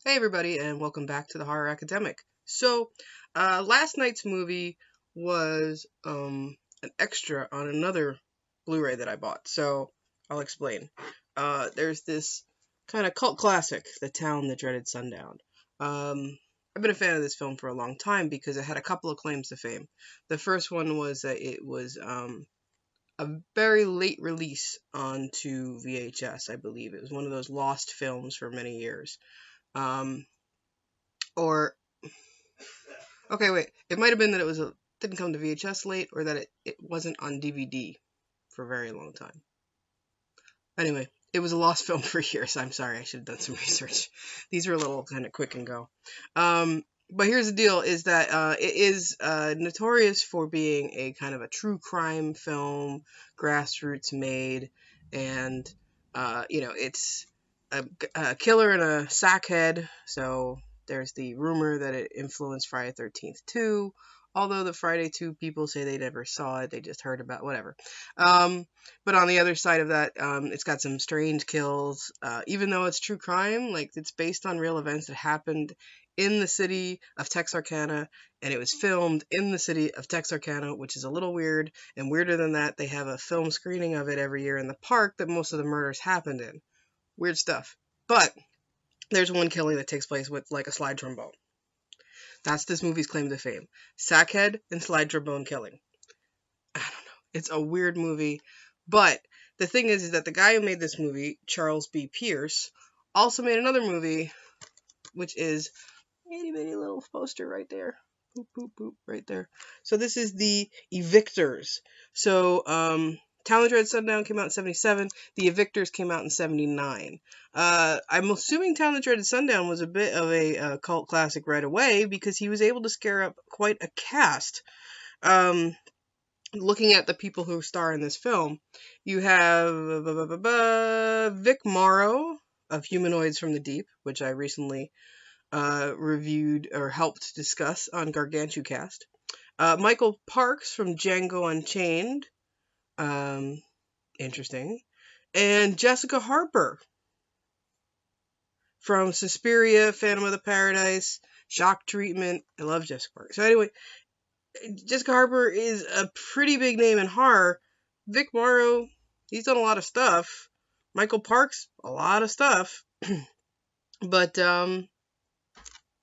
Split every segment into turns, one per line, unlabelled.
Hey everybody, and welcome back to the Horror Academic. Last night's movie was an extra on another Blu-ray that I bought. So I'll explain. There's this kind of cult classic, The Town That Dreaded Sundown. I've been a fan of this film for a long time because it had a couple of claims to fame. The first one was that it was a very late release onto VHS, I believe. It was one of those lost films for many years. Um, or Okay, wait. It might have been that didn't come to VHS late, or that it wasn't on DVD for a very long time. Anyway, it was a lost film for years. I'm sorry, I should have done some research. These are a little kind of quick and go. But here's the deal: is that it is notorious for being a kind of a true crime film, grassroots made, and it's a killer and a sackhead. So there's the rumor that it influenced Friday 13th 2, although the Friday 2 people say they never saw it, they just heard about whatever. But on the other side of that, it's got some strange kills. Even though it's true crime, like it's based on real events that happened in the city of Texarkana, and it was filmed in the city of Texarkana, which is a little weird. And weirder than that, they have a film screening of it every year in the park that most of the murders happened in. Weird stuff. But there's one killing that takes place with like a slide trombone. That's this movie's claim to fame. Sackhead and slide trombone killing. I don't know. It's a weird movie. But the thing is that the guy who made this movie, Charles B. Pierce, also made another movie, which is itty bitty little poster right there. Boop, boop, boop, right there. So this is the Evictors. Town That Dreaded Sundown came out in 77. The Evictors came out in 79. I'm assuming Town That Dreaded Sundown was a bit of a cult classic right away because he was able to scare up quite a cast. Looking at the people who star in this film, you have Vic Morrow of Humanoids from the Deep, which I recently reviewed or helped discuss on GargantuCast. Michael Parks from Django Unchained. Interesting. And Jessica Harper from Suspiria, Phantom of the Paradise, Shock Treatment. I love Jessica Harper. So anyway, Jessica Harper is a pretty big name in horror. Vic Morrow, he's done a lot of stuff. Michael Parks, a lot of stuff. But yeah,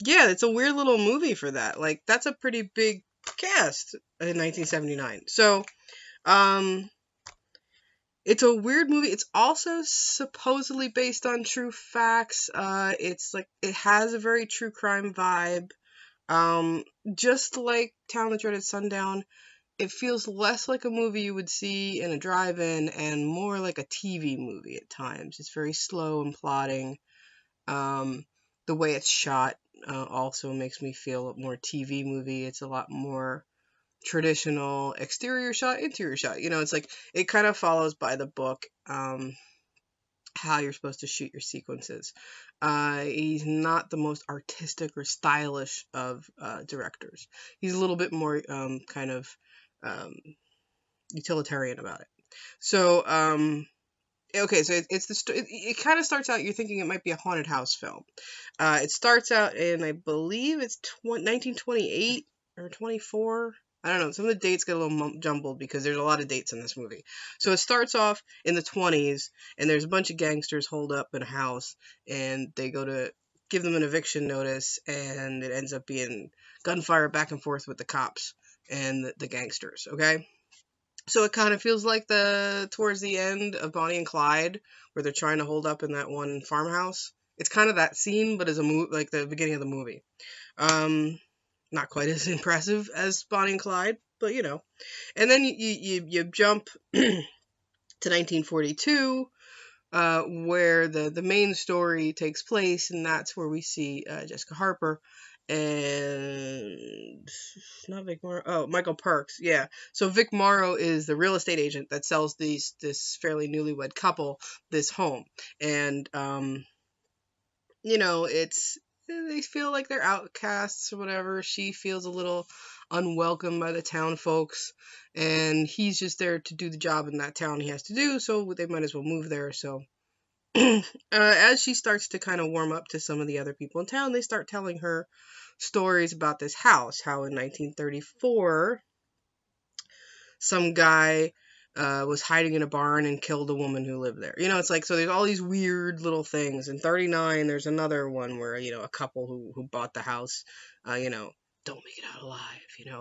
it's a weird little movie for that. Like that's a pretty big cast in 1979. So it's a weird movie. It's also supposedly based on true facts. It's like it has a very true crime vibe. Just like Town That Dreaded Sundown, it feels less like a movie you would see in a drive-in and more like a TV movie at times. It's very slow and plotting. The way it's shot also makes me feel more TV movie. It's a lot more traditional exterior shot, interior shot. It's like it kind of follows by the book how you're supposed to shoot your sequences. He's not the most artistic or stylish of directors. He's a little bit more kind of utilitarian about it. So, okay, so it kind of starts out, you're thinking it might be a haunted house film. It starts out in, I believe it's 1928 or 24. I don't know. Some of the dates get a little jumbled because there's a lot of dates in this movie. So it starts off in the 20s, and there's a bunch of gangsters holed up in a house, and they go to give them an eviction notice, and it ends up being gunfire back and forth with the cops and the gangsters, okay? So it kind of feels like towards the end of Bonnie and Clyde, where they're trying to hold up in that one farmhouse. It's kind of that scene, but as like the beginning of the movie. Not quite as impressive as Bonnie and Clyde, but And then you jump to 1942, where the main story takes place, and that's where we see Jessica Harper and not Vic Morrow. Oh, Michael Parks. Yeah. So Vic Morrow is the real estate agent that sells this fairly newlywed couple this home, and they feel like they're outcasts or whatever. She feels a little unwelcome by the town folks, and he's just there to do the job in that town he has to do, so they might as well move there. So as she starts to kind of warm up to some of the other people in town, they start telling her stories about this house, how in 1934 some guy was hiding in a barn and killed a woman who lived there. It's like, so there's all these weird little things. In 39, there's another one where, a couple who bought the house, don't make it out alive.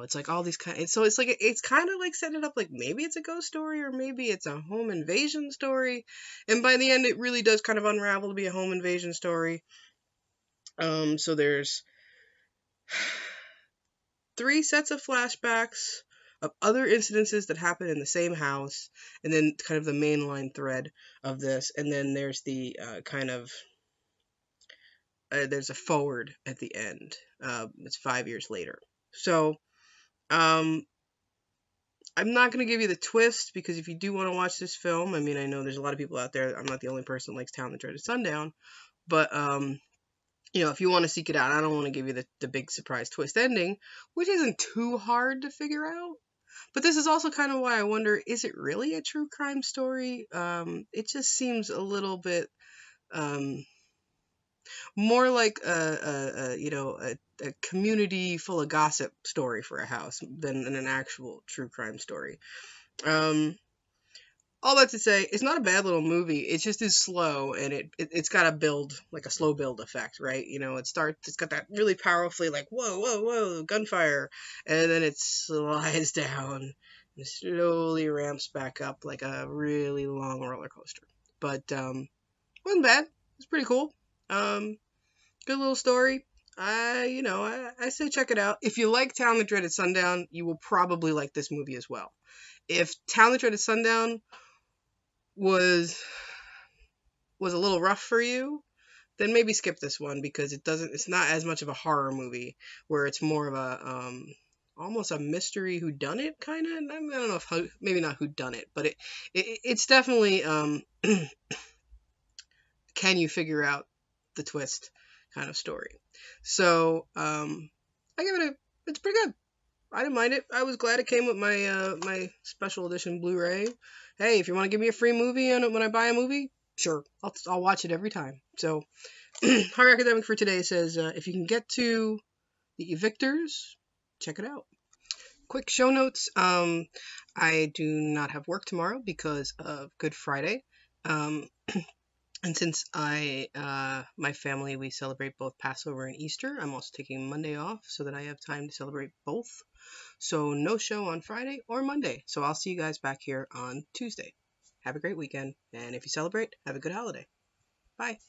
It's like all these so it's like, it's kind of like setting it up like maybe it's a ghost story or maybe it's a home invasion story. And by the end, it really does kind of unravel to be a home invasion story. So there's 3 sets of flashbacks of other incidences that happen in the same house, and then kind of the mainline thread of this, and then there's the there's a forward at the end. It's 5 years later. So I'm not going to give you the twist, because if you do want to watch this film, I mean, I know there's a lot of people out there. I'm not the only person that likes Town That Dreaded Sundown, but if you want to seek it out, I don't want to give you the big surprise twist ending, which isn't too hard to figure out. But this is also kind of why I wonder, is it really a true crime story? It just seems a little bit more like a community full of gossip story for a house than an actual true crime story. All that to say, it's not a bad little movie. It just is slow, and it's got a build, like a slow build effect, right? It's got that really powerfully, like, whoa, whoa, whoa, gunfire, and then it slides down and slowly ramps back up like a really long roller coaster. But wasn't bad. It's pretty cool. Good little story. I say check it out. If you like Town That Dreaded Sundown, you will probably like this movie as well. If Town That Dreaded Sundown was a little rough for you, then maybe skip this one, because it's not as much of a horror movie, where it's more of a almost a mystery whodunit kind of. I don't know if maybe not whodunit, but it's definitely can you figure out the twist kind of story. So I give it it's pretty good. I didn't mind it. I was glad it came with my my special edition Blu-ray. Hey, if you want to give me a free movie and when I buy a movie, sure, I'll watch it every time. So, Horror Academic for today says, if you can get to the Evictors, check it out. Quick show notes. I do not have work tomorrow because of Good Friday. And since my family, we celebrate both Passover and Easter, I'm also taking Monday off so that I have time to celebrate both. So no show on Friday or Monday. So I'll see you guys back here on Tuesday. Have a great weekend. And if you celebrate, have a good holiday. Bye.